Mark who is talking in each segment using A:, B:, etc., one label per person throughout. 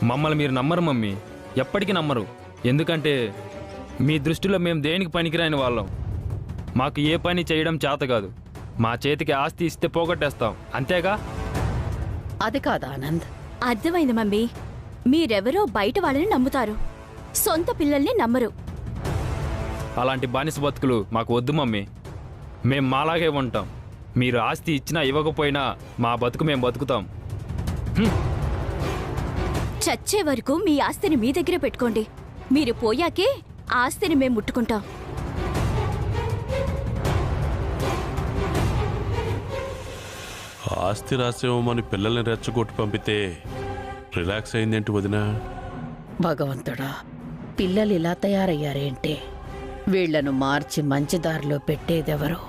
A: మమ్మల్ని మీరు నమ్మరు మమ్మీ, ఎప్పటికీ నమ్మరు. ఎందుకంటే మీ దృష్టిలో మేము దేనికి పనికిరాని వాళ్ళం. మాకు ఏ పని చేయడం చేత కాదు. మా చేతికి ఆస్తి ఇస్తే పోగొట్టేస్తాం, అంతేగా.
B: అది కాదు ఆనంద్.
C: అర్థమైంది మమ్మీ. మీరెవరో బయట వాళ్ళని నమ్ముతారు, సొంత పిల్లల్ని నమ్మరు.
A: అలాంటి బానిస బతుకులు మాకు వద్దు మమ్మీ. మేం మాలాగే ఉంటాం. మీరు ఆస్తి ఇచ్చినా ఇవ్వకపోయినా మా బతుకు మేము బతుకుతాం.
C: చచ్చే వరకు మీ ఆస్తిని మీ దగ్గరే పెట్టుకోండి. మీరు పోయాకే ఆస్తిని మేము ముట్టుకుంటాం.
D: ఆస్తి రాసేమని పిల్లల్ని రెచ్చగొట్టి పంపితే రిలాక్స్ అయిందేంటి వదినా?
B: భగవంతుడా, పిల్లలు ఇలా తయారయ్యారేంటి? వీళ్లను మార్చి మంచి దారిలో పెట్టేదెవరు?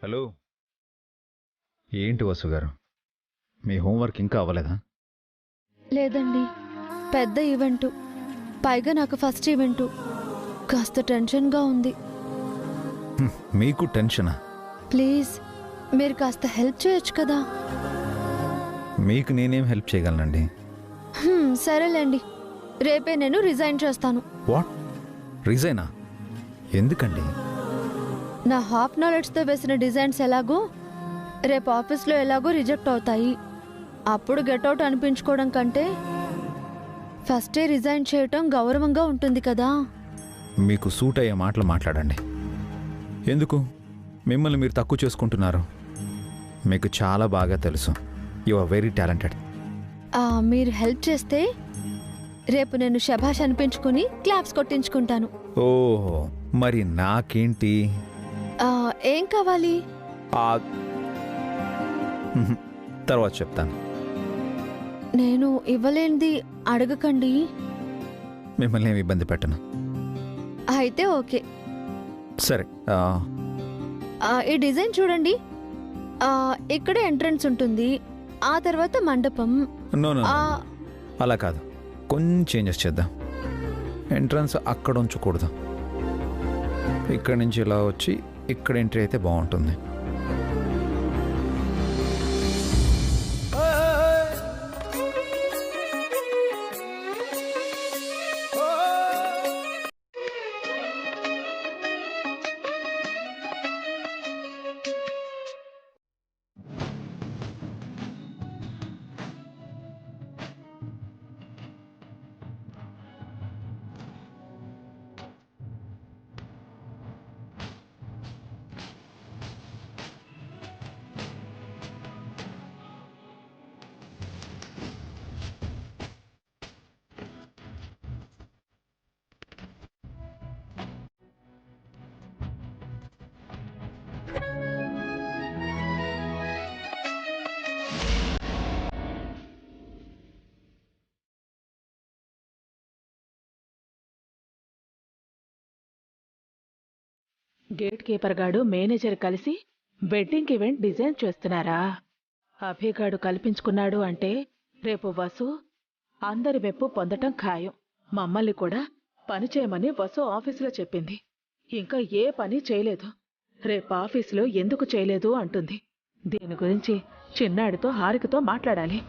E: హలో, ఏంటి వసు గారు, మీ హోంవర్క్ ఇంకా అవ్వలేదా?
F: లేదండి, పెద్ద ఈవెంటు, పైగా నాకు ఫస్ట్ ఈవెంటు. కాస్త టెన్షన్గా ఉంది.
E: మీకు టెన్షనా?
F: ప్లీజ్ మీరు కాస్త హెల్ప్ చేయొచ్చు కదా.
E: మీకు నేనేం హెల్ప్ చేయగలనండి?
F: సరేలేండి, రేపే నేను రిజైన్ చేస్తాను.
E: వాట్, రిజైనా? ఎందుకండి?
F: నా హాఫ్ నాలెడ్జ్తో వేసిన డిజైన్స్ ఎలాగో రేపు ఆఫీస్లో ఎలాగో రిజెక్ట్ అవుతాయి. అప్పుడు గెట్అవుట్ అనిపించుకోవడం కంటే ఫస్టే రిజైన్ చేయటం గౌరవంగా ఉంటుంది కదా.
E: మీకు సూట్ అయ్యే మాటలు మాట్లాడండి. ఎందుకు మిమ్మల్ని మీరు తక్కువ చేసుకుంటున్నారు? మీకు చాలా బాగా తెలుసు, యు ఆర్ వెరీ టాలెంటెడ్.
F: మీరు హెల్ప్ చేస్తే రేపు నేను శభాష్ అనిపించుకుని క్లాప్స్ కొట్టించుకుంటాను.
E: ఓహో, మరి నాకేంటి?
F: ఏం కావాలి?
E: తర్వాత చెప్తాను.
F: నేను ఇవ్వలేనిది అడగకండి.
E: మిమ్మల్ని ఏమి ఇబ్బంది పెట్టను.
F: అయితే ఓకే.
E: సరే,
F: ఈ డిజైన్ చూడండి. ఇక్కడే ఎంట్రన్స్ ఉంటుంది, ఆ తర్వాత మండపం.
E: నో నో, అలా కాదు, కొంచెం చేంజెస్ చేద్దాం. ఎంట్రన్స్ అక్కడ ఉంచకూడదు, ఇక్కడి నుంచి ఇలా వచ్చి ఇక్కడ ఎంట్రీ అయితే బాగుంటుంది.
G: గేట్ కీపర్ గాడు మేనేజర్ కలిసి వెడ్డింగ్ ఈవెంట్ డిజైన్ చేస్తున్నారా? అభిగాడు కల్పించుకున్నాడు అంటే రేపు వసు అందరి మెప్పు పొందటం ఖాయం. మమ్మల్ని కూడా పని చేయమని వసు ఆఫీసులో చెప్పింది. ఇంకా ఏ పని చేయలేదు. రేపు ఆఫీసులో ఎందుకు చేయలేదు అంటుంది. దీని గురించి చిన్నాడితో హారికతో మాట్లాడాలి.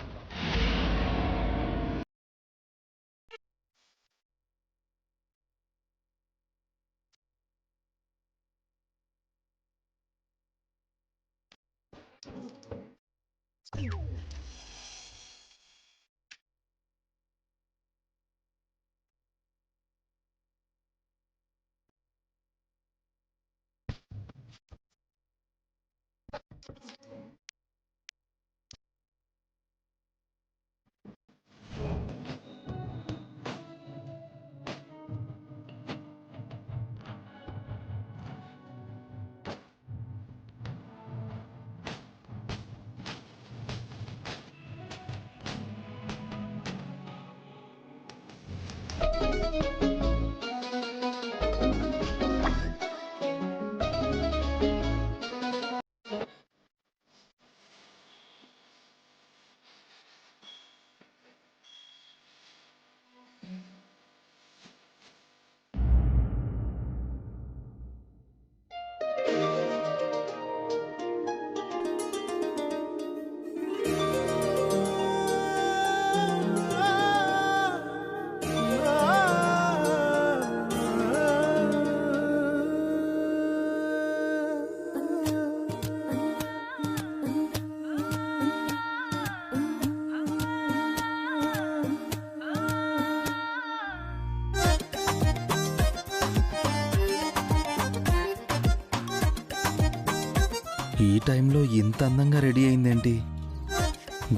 H: ఈ టైంలో ఇంత అందంగా రెడీ అయిందేంటి?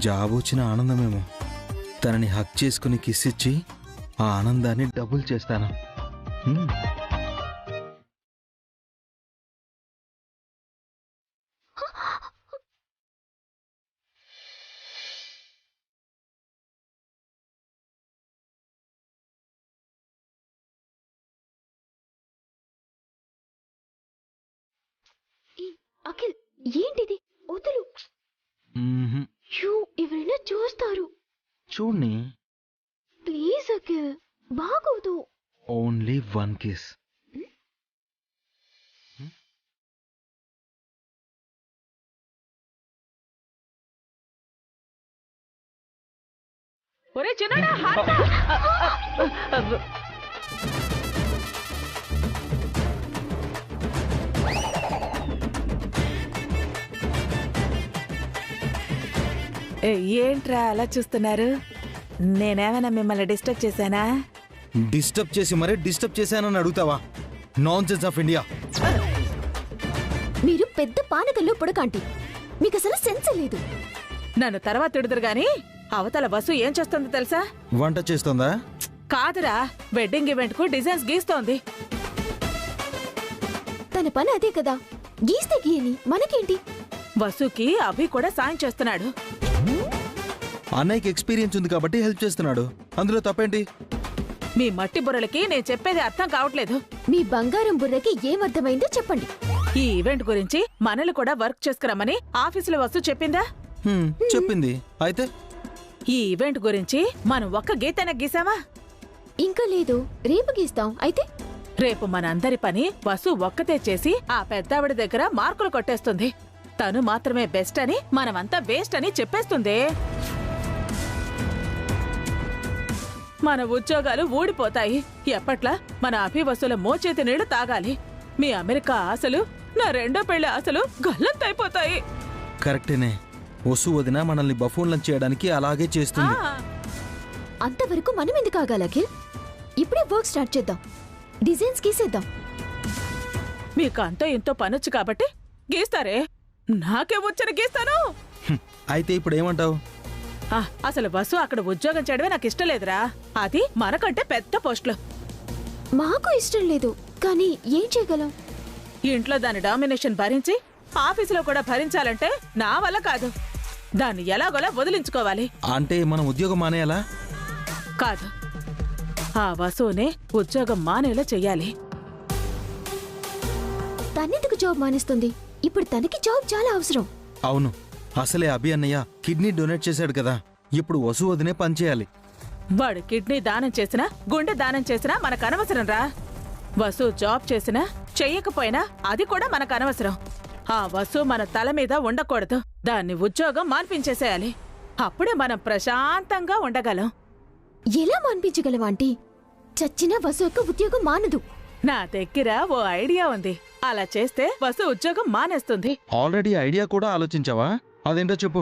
H: జాబ్ వచ్చిన ఆనందమేమో. తనని హక్ చేసుకుని కిస్ ఇచ్చి ఆ ఆనందాన్ని డబుల్ చేస్తాను.
F: అఖిల్, ఏంటిది? వదులు. ఎవరైనా చూస్తారు.
H: చూడ్ని.
F: ప్లీజ్ అఖిల్, బాగోదు.
H: Only one kiss.
G: ఒరే చిన్నడా, హార్ట్.
I: ఏంట్రా అలా చూస్తున్నారు? నేనేమైనా మిమ్మల్ని డిస్టర్బ్ చేశానా?
H: డిస్టర్బ్ చేసి మరీ డిస్టర్బ్ చేశానని అడుగుతావా? Nonsense of India.
F: మీరు పెద్ద పానకల్లో పుడకంటి. మీకు అసలు సెన్స్ లేదు.
I: నన్ను తర్వాత తిడుదురు గాని అవతల బస్సు ఏం చేస్తుందో తెలుసా?
H: వంట చేస్తుందా?
I: కాదురా, వెడ్డింగ్ ఈవెంట్ కు డిజైన్స్ గీస్తోంది.
F: తన పని అదే కదా, గీస్తే గీయని, మనకేంటి?
I: బస్సుకి అభి కూడా సాయం చేస్తున్నాడు.
H: అన్నయ్యకి ఎక్స్పీరియన్స్ ఉంది కాబట్టి హెల్ప్ చేస్తున్నాడు. అందులో తప్పేంటి?
I: మీ మట్టి బుర్రలకి నేను చెప్పేది అర్థం కావట్లేదు.
F: మీ బంగారం బుర్రకి ఏమర్థమైందో చెప్పండి.
I: ఈ ఈవెంట్ గురించి మనల్ని కూడా వర్క్ చేసుకురమ్మని ఆఫీసులో వస్తూ చెప్పిందా?
H: చెప్పింది. అయితే
I: ఈ ఈవెంట్ గురించి మనం ఒక్క గీతైనా గీసామా?
F: ఇంకా లేదు, రేపు గీస్తాం. అయితే
I: రేపు మనందరి పని వసు ఒక్కతే చేసి ఆ పెద్దావిడ దగ్గర మార్కులు కొట్టేస్తుంది. తను మాత్రమే బెస్ట్ అని, మనమంతా వేస్ట్ అని చెప్పేస్తుంది. మన ఉద్యోగాలు ఊడిపోతాయి. ఎప్పట్లా మన అభివసుల మోచేతి నీళ్లు తాగాలి. మీ అమెరికా ఆశలు, నా రెండో పెళ్లి ఆశలు గల్లంతైపోతాయి.
H: కరెక్టేనే. వసు వదిన మనల్ని బఫూన్లను చేయడానికి అలాగే చేస్తుంది.
F: అంతవరకు మనం ఎందుకు ఆగాలి అఖిల్? ఇప్పుడే వర్క్ స్టార్ట్ చేద్దాం. డిజైన్స్ గీసేద్దాం.
I: మీకు అంతో ఇంతో పనొచ్చు కాబట్టి గీస్తారే, నాకే వచ్చని గీస్తాను.
H: అయితే ఇప్పుడు ఏమంటావు?
I: అసలు బస్సు అక్కడ ఉద్యోగం చేయడమే నాకు ఇష్టం లేదురా. అది మనకంటే పెద్ద పోస్టులు.
F: మాకు ఇష్టం లేదు, కానీ ఏం చేయగలం?
I: ఇంట్లో దాని డామినేషన్ భరించి ఆఫీసులో కూడా భరించాలంటే నా వల్ల కాదు. దాన్ని ఎలాగోలా వదిలించుకోవాలి.
H: అంటే మనం ఉద్యోగం మానేయాలా?
I: కాదు, ఆ వసునే ఉద్యోగం మానేలా చెయ్యాలి.
F: తనెందుకు జాబ్ మానేస్తుంది? ఇప్పుడు తనకి జాబ్ చాలా అవసరం.
H: అవును, అసలే అభి అన్నయ్య కిడ్నీ డొనేట్ చేశాడు కదా. ఇప్పుడు వసు వదినే పనిచేయాలి.
I: వాడు కిడ్నీ దానం చేసినా, గుండె దానం చేసినా మనకు అనవసరం రా. వసు జాబ్ చేసినా చెయ్యకపోయినా అది కూడా మనకు అనవసరం. ఆ వసు మన తల మీద ఉండకూడదు. దాన్ని ఉద్యోగం మాన్పించేసేయాలి. అప్పుడే మనం ప్రశాంతంగా ఉండగలం.
F: ఎలా మాన్పించగలం ఆంటీ? చచ్చిన వసు యొక్క ఉద్యోగం మానదు.
I: నా దగ్గర ఓ ఐడియా ఉంది. అలా చేస్తే వసు ఉద్యోగం మానేస్తుంది.
H: ఆల్రెడీ ఐడియా కూడా ఆలోచించావా? అదేంటో చెప్పు.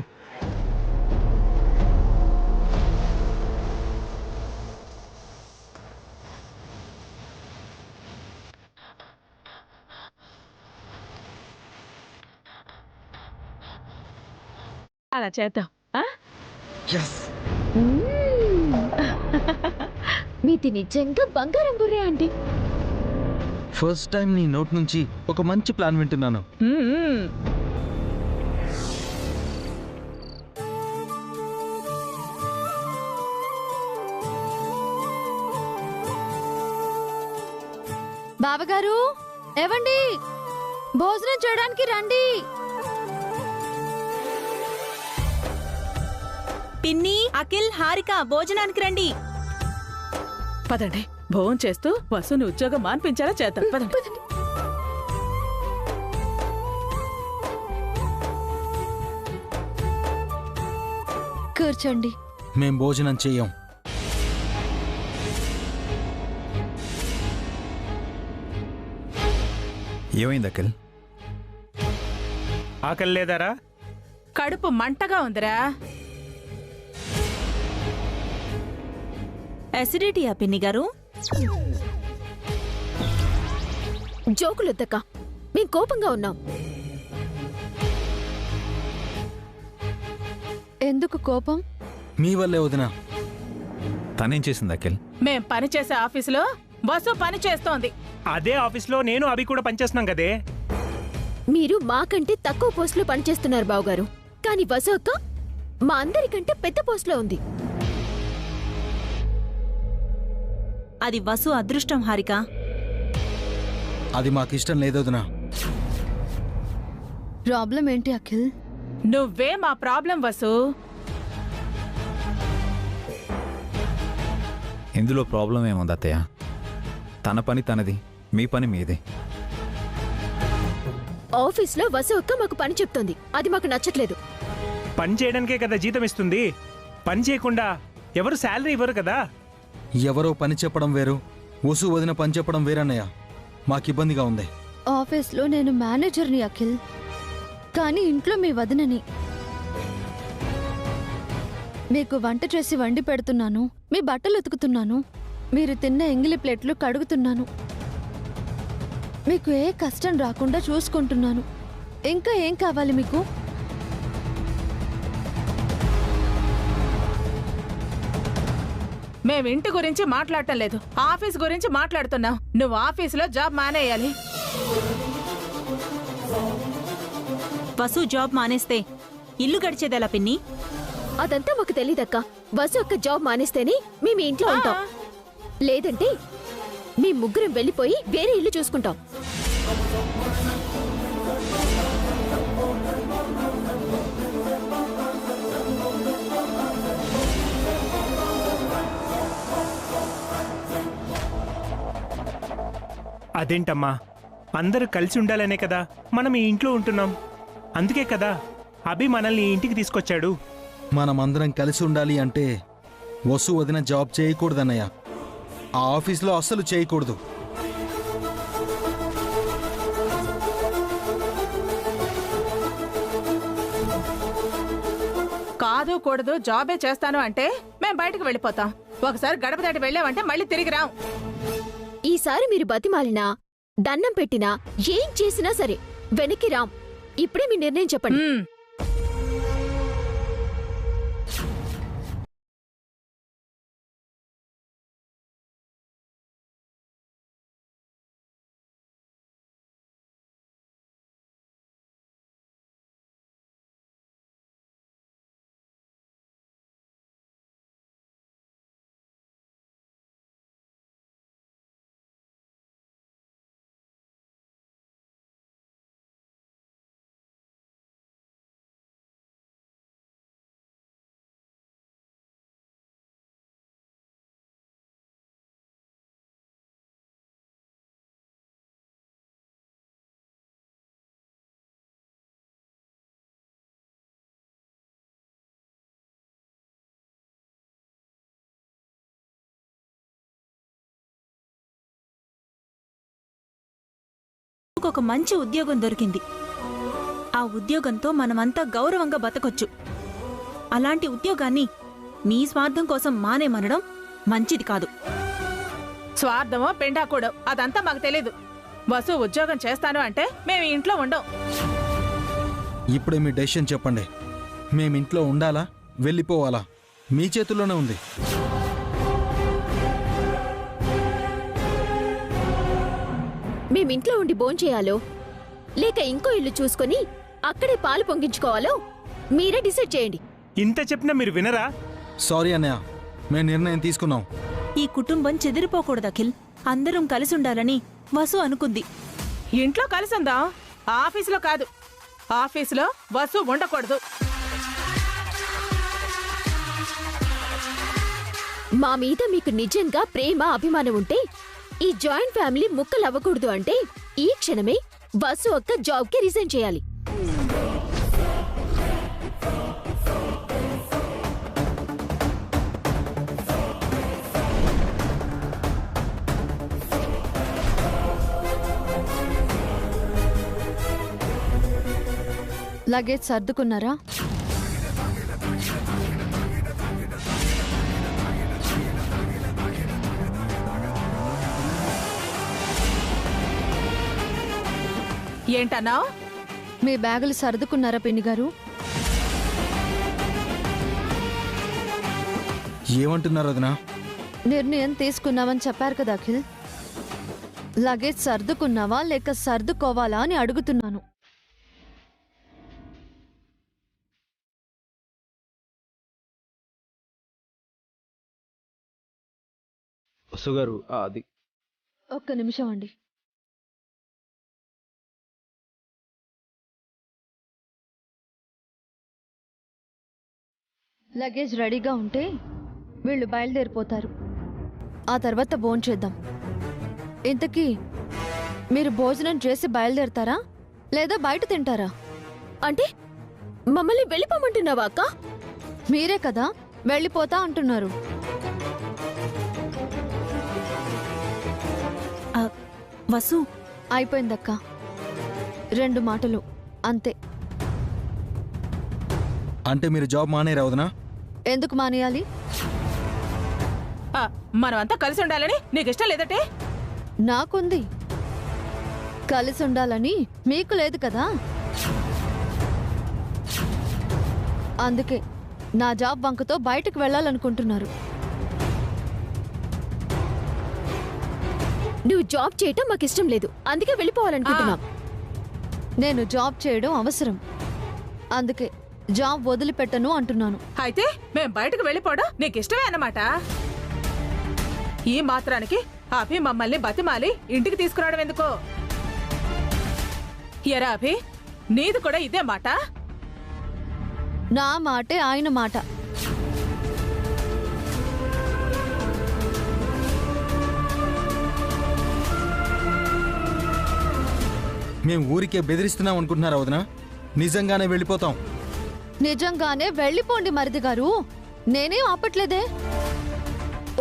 I: అలా చేద్దాం.
F: మీది నిజంగా బంగారం బుర్రే ఆంటీ.
H: ఫస్ట్ టైం నీ నోట్ నుంచి ఒక మంచి ప్లాన్ వింటున్నాను.
F: బావగారు ఏవండి, భోజనం చేయడానికి రండి.
J: పిన్ని, అఖిల్, హారిక భోజనానికి రండి.
I: పదండి, భోజనం చేస్తూ వసుని ఉద్యోగం మాన్పించేలా చేద్దాం. పదండి.
F: కూర్చోండి.
H: మేం భోజనం చెయ్యం.
E: ఏమైంది అఖిల్?
K: ఆకలి లేదారా?
I: కడుపు మంటగా ఉందిరా.
J: అసిడిటీయా పిన్ని గారు?
C: జోకులొద్దక్క, మేం కోపంగా ఉన్నాం.
F: ఎందుకు కోపం?
H: మీ వల్లే వదినా.
E: తనేం చేసింది అఖిల్?
I: మేం పనిచేసే ఆఫీసులో వసు పని చేస్తోంది.
K: అదే ఆఫీస్లో నేను అవి కూడా పనిచేస్తున్నాం కదే.
C: మీరు మాకంటే తక్కువ పోస్టులో పనిచేస్తున్నారు బావగారు, కానీ వసు అక్క మా అందరికంటే పెద్ద పోస్టులో ఉంది.
J: అది వసు అదృష్టం హారిక.
H: అది మాకిష్టం లేదు వదినా.
F: ప్రాబ్లం ఏంటి అఖిల్?
I: నువ్వే మా ప్రాబ్లం వసు.
E: ఇందులో ప్రాబ్లం ఏముంది అత్తయ్య? తన పని తనది, మీ పని మీదే.
C: ఆఫీస్లో వసు అక్క మాకు పని చెప్తోంది, అది మాకు నచ్చట్లేదు.
K: పని చేయడానికే కదా జీతం ఇస్తుంది. పని చేయకుండా ఎవరు శాలరీ ఇవ్వరు కదా.
H: ఎవరో పని చెప్పడం వేరు, వసు వదిన పని చెప్పడం వేరన్నయ్య. మాకిబ్బందిగా ఉంది.
F: ఆఫీస్లో నేను మేనేజర్ని అఖిల్, కానీ ఇంట్లో మీ వదినని. మీకు వంట చేసి వండి పెడుతున్నాను, మీ బట్టలు ఉతుకుతున్నాను, మీరు తిన్న ఎంగిలి ప్లేట్లు కడుగుతున్నాను, మీకు ఏ కష్టం రాకుండా చూసుకుంటున్నాను. ఇంకా ఏం కావాలి మీకు?
I: మేం ఇంటి గురించి మాట్లాడటం లేదు, ఆఫీస్ గురించి మాట్లాడుతున్నావు. నువ్వు ఆఫీసులో జాబ్ మానేయాలి.
J: వసు జాబ్ మానేస్తే ఇల్లు గడిచేదెలా పిన్ని?
C: అదంతా మాకు తెలీదక్క. వసు అక్క జాబ్ మానేస్తేనే మేము ఈ ఇంట్లో ఉంటాం, లేదంటే మీ ముగ్గురం వెళ్ళిపోయి వేరే ఇల్లు చూసుకుంటాం.
K: అదేంటమ్మా, అందరూ కలిసి ఉండాలనే కదా మనం ఈ ఇంట్లో ఉంటున్నాం. అందుకే కదా అభి మనల్ని ఈ ఇంటికి తీసుకొచ్చాడు.
H: మనమందరం కలిసి ఉండాలి అంటే వసు వదిన జాబ్ చేయకూడదన్నయ్య. ఆ ఆఫీస్లో అస్సలు చేయకూడదు.
I: కాదు కూడదు జాబే చేస్తాను అంటే మేం బయటకు వెళ్ళిపోతాం. ఒకసారి గడప దాటి వెళ్ళామంటే మళ్ళీ తిరిగి రాం.
C: ఈసారి మీరు బతిమాలినా, దండం పెట్టినా, ఏం చేసినా సరే వెనక్కి రాం. ఇప్పుడే మీ నిర్ణయం చెప్పండి.
J: ఒక మంచి ఉద్యోగం దొరికింది. ఆ ఉద్యోగంతో మనమంతా గౌరవంగా బతకొచ్చు. అలాంటి ఉద్యోగాన్ని నీ స్వార్థం కోసం మానేమనడం మంచిది కాదు.
I: స్వార్థమో పెండాకూడో అదంతా మాకు తెలీదు. వసు ఉద్యోగం చేస్తాను అంటే మేము ఈ ఇంట్లో ఉండం.
H: ఇప్పుడే మీ డెసిషన్ చెప్పండి. మేమింట్లో ఉండాలా, వెళ్ళిపోవాలా? మీ చేతుల్లోనే ఉంది.
C: మేమింట్లో ఉండి భోంచేయాలో లేక ఇంకో ఇల్లు చూసుకొని అక్కడే పాలు పొంగించుకోవాలో మీరే డిసైడ్ చేయండి.
K: ఇంత చెప్పినా మీరు వినరా?
H: సారీ అన్నయ్య, మేము నిర్ణయం తీసుకున్నాం.
J: ఈ కుటుంబం చెదిరిపోకూడదు అఖిల్. అందరం కలిసి ఉండాలని వసు అనుకుంది.
I: ఇంట్లో కలిసి ఉందాం, ఆఫీసులో కాదు. ఆఫీసులో వసు ఉండకూడదు.
C: మా మీద మీకు నిజంగా ప్రేమ అభిమానం ఉంటే ఈ జాయింట్ ఫ్యామిలీ ముక్కలు అవ్వకూడదు అంటే ఈ క్షణమే వసు ఒక్క జాబ్కి రిజైన్ చేయాలి.
F: లగేజ్ సర్దుకున్నారా?
I: ఏంటన్నావు?
F: మీ బ్యాగులు సర్దుకున్నారా పిన్ని గారు?
H: ఏమంటున్నారు వదినా?
F: నిర్ణయం తీసుకున్నామని చెప్పారు కదా అఖిల్. లగేజ్ సర్దుకున్నావా లేక సర్దుకోవాలా అని అడుగుతున్నాను.
E: వసుగారు అది
F: ఒక్క నిమిషం అండి. లగేజ్ రెడీగా ఉంటే వీళ్ళు బయలుదేరిపోతారు. ఆ తర్వాత భోంచేద్దాం. ఇంతకీ మీరు భోజనం చేసి బయలుదేరతారా లేదా బయట తింటారా?
C: అంటే మమ్మల్ని వెళ్ళిపోమంటున్నావా అక్క?
F: మీరే కదా వెళ్ళిపోతా అంటున్నారు.
J: వసు
F: అయిపోయిందక్క, 2 మాటలు అంతే.
H: అంటే మీరు జాబ్ మానేరా వదినా?
F: ఎందుకు మానేయాలి?
I: మనం అంతా కలిసి ఉండాలని నీకు ఇష్టం లేదటే?
F: నాకుంది. కలిసి ఉండాలని మీకు లేదు కదా. అందుకే నా జాబ్ వంకతో బయటకు వెళ్ళాలనుకుంటున్నారు.
C: నువ్వు జాబ్ చేయటం మాకు ఇష్టం లేదు, అందుకే వెళ్ళిపోవాలనుకుంటున్నాం.
F: నేను జాబ్ చేయడం అవసరం, అందుకే జాబ్ వదిలిపెట్టను అంటున్నాను.
I: అయితే మేం బయటకు వెళ్ళిపోవడం నీకు ఇష్టమే అన్నమాట. ఈ మాత్రానికి అభి మమ్మల్ని బతిమాలి ఇంటికి తీసుకురావడం ఎందుకో? ఎరా అభి, నీది కూడా ఇదే మాట?
F: నా మాటే ఆయన మాట.
H: మేము ఊరికే బెదిరిస్తున్నాం అనుకుంటున్నారా వదినా? నిజంగానే వెళ్ళిపోతాం.
F: నిజంగానే వెళ్ళిపోండి మరిది గారు, నేనేం ఆపట్లేదే.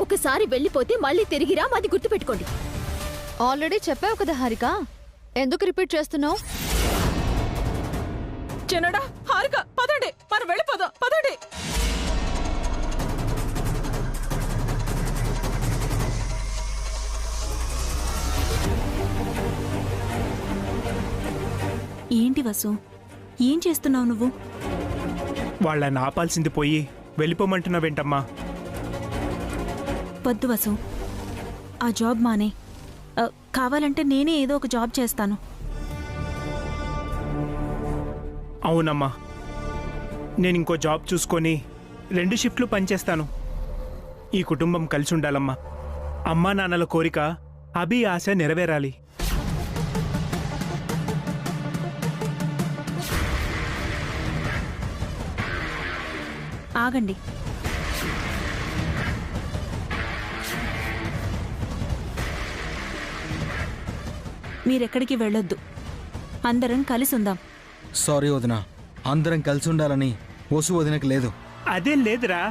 C: ఒకసారి వెళ్ళిపోతే మళ్ళీ తిరిగిరా, అది గుర్తుపెట్టుకోండి.
F: ఆల్రెడీ చెప్పావు కదా హారిక, ఎందుకు రిపీట్ చేస్తున్నావు?
I: చిన్నడా, హారిక పదండి, మనం వెళ్ళిపోదాం, పదండి.
J: ఏంటి వసు, ఏం చేస్తున్నావు నువ్వు?
K: వాళ్ళని ఆపాల్సింది పోయి వెళ్ళిపోమంటున్నావేంటమ్మా?
J: వద్దు వసు, ఆ జాబ్ మానే. కావాలంటే నేనే ఏదో ఒక జాబ్ చేస్తాను.
K: అవునమ్మా, నేను ఇంకో జాబ్ చూసుకొని 2 షిఫ్ట్లు పనిచేస్తాను. ఈ కుటుంబం కలిసి ఉండాలమ్మా. అమ్మా నాన్నల కోరిక, అభి ఆశ నెరవేరాలి.
J: ఆగండి. మీరెక్కడికి వెళ్ళొద్దు, అందరం కలిసి ఉందాం.
H: సారీ వదినా, అందరం కలిసి ఉండాలని వసు వదినకు లేదు.
K: అదేం లేదురా,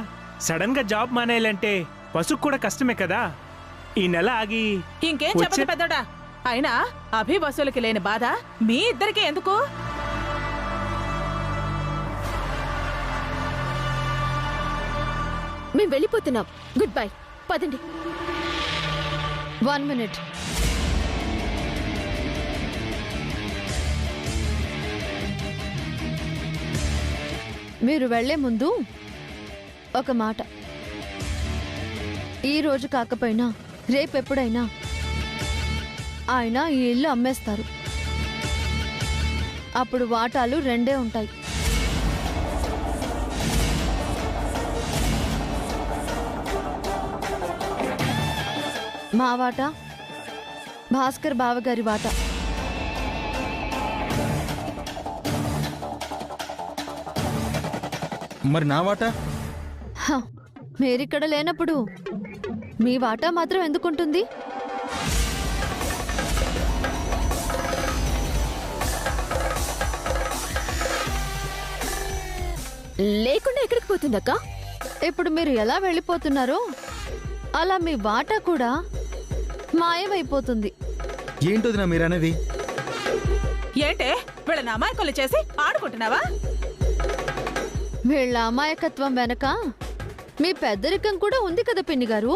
K: సడన్ గా జాబ్ మానేయాలంటే వసుకు కూడా కష్టమే కదా. ఈ నెల ఆగి
I: ఇంకేం చెప్పదు పెద్దోడా. అయినా అభి వసూలకి లేని బాధ మీ ఇద్దరికి ఎందుకు?
C: మేము వెళ్ళిపోతున్నాం. గుడ్ బై, పదండి.
F: 1 మినిట్. మీరు వెళ్లే ముందు ఒక మాట. ఈ రోజు కాకపోయినా రేపెప్పుడైనా ఆయన ఈ ఇల్లు అమ్మేస్తారు. అప్పుడు వాటాలు 2 ఉంటాయి. మా వాటా భాస్కర్ బావగారి వాటా.
H: మరి నా వాటా?
F: హ, మీరిక్కడ లేనప్పుడు మీ వాటా మాత్రం ఎందుకుంటుంది?
C: లేకుండా ఎక్కడికి పోతుందక్క?
F: ఇప్పుడు మీరు ఎలా వెళ్ళిపోతున్నారో అలా మీ వాటా కూడా మాయమైపోతుంది.
H: ఏంటోది నా మీరనేది?
I: ఏంటే వీళ్ళని అమాయకులు చేసి ఆడుకుంటున్నావా?
F: వీళ్ళ అమాయకత్వం వెనక మీ పెద్దరికం కూడా ఉంది కదా పిన్ని గారు.